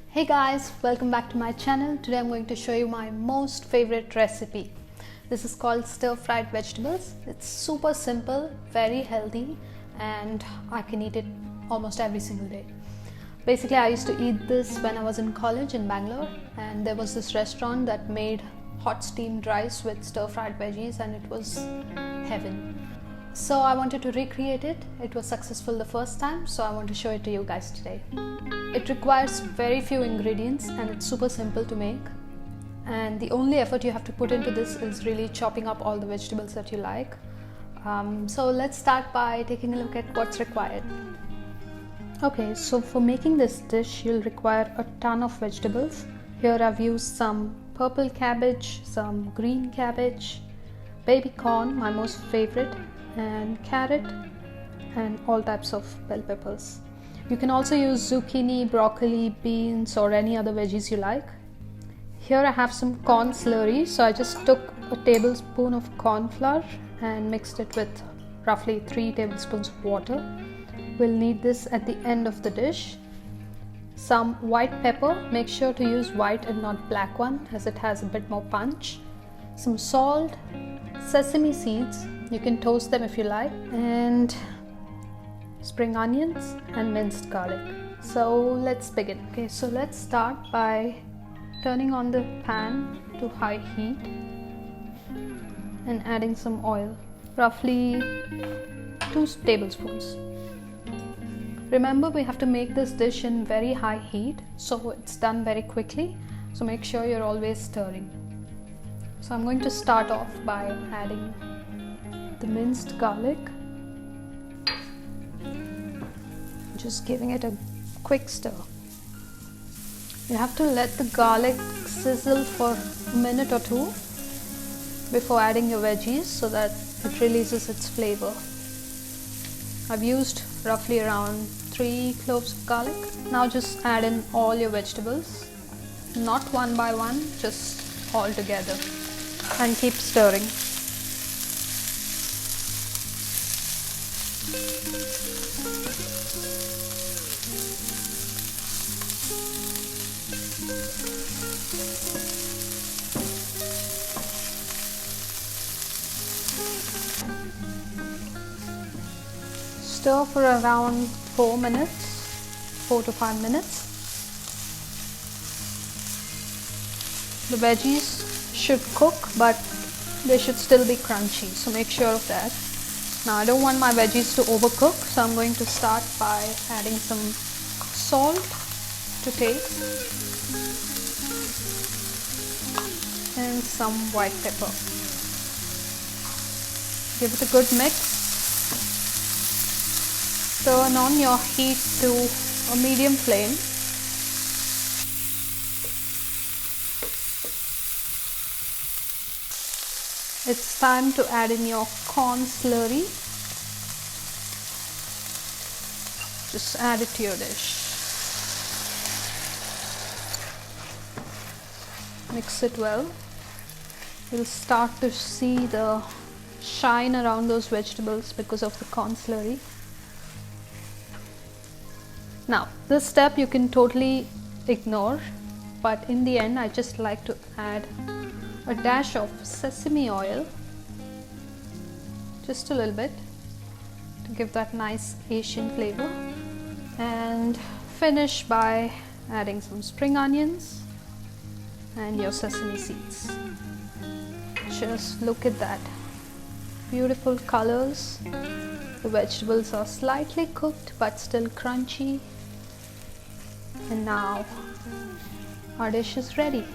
Hey guys, welcome back to my channel. Today I'm going to show you my most favorite recipe. This is called stir-fried vegetables. It's super simple, very healthy, and I can eat it almost every single day. Basically, I used to eat this when I was in college in Bangalore, and there was this restaurant that made hot steamed rice with stir-fried veggies, and it was heaven. So I wanted to recreate it. It was successful the first time, so I want to show it to you guys today. It requires very few ingredients and it's super simple to make. And the only effort you have to put into this is really chopping up all the vegetables that you like. So let's start by taking a look at what's required. Okay, so for making this dish, you'll require a ton of vegetables. Here I've used some purple cabbage, some green cabbage, baby corn, my most favorite, and carrot, and all types of bell peppers. You can also use zucchini, broccoli, beans, or any other veggies you like. Here I have some corn slurry, so I just took a tablespoon of corn flour and mixed it with roughly 3 tablespoons of water. We'll need this at the end of the dish. Some white pepper, make sure to use white and not black one as it has a bit more punch. Some salt, sesame seeds, you can toast them if you like, and spring onions and minced garlic. So let's begin. Okay, so let's start by turning on the pan to high heat and adding some oil, roughly 2 tablespoons. Remember, we have to make this dish in very high heat, so it's done very quickly, so make sure you're always stirring. So I'm going to start off by adding the minced garlic, just giving it a quick stir. You have to let the garlic sizzle for a minute or two before adding your veggies so that it releases its flavor. I've used roughly around 3 cloves of garlic. Now just add in all your vegetables, not one by one, just all together, and keep stirring. Stir for around 4 to 5 minutes. The veggies should cook, but they should still be crunchy, so make sure of that. Now I don't want my veggies to overcook, so I'm going to start by adding some salt to taste and some white pepper. Give it a good mix. Turn on your heat to a medium flame. It's time to add in your corn slurry. Just add it to your dish. Mix it well. You'll start to see the shine around those vegetables because of the corn slurry. Now, this step you can totally ignore, but in the end I just like to add a dash of sesame oil, just a little bit, to give that nice Asian flavor, and finish by adding some spring onions and your sesame seeds. Just look at that, beautiful colors. The vegetables are slightly cooked but still crunchy. And now our dish is ready.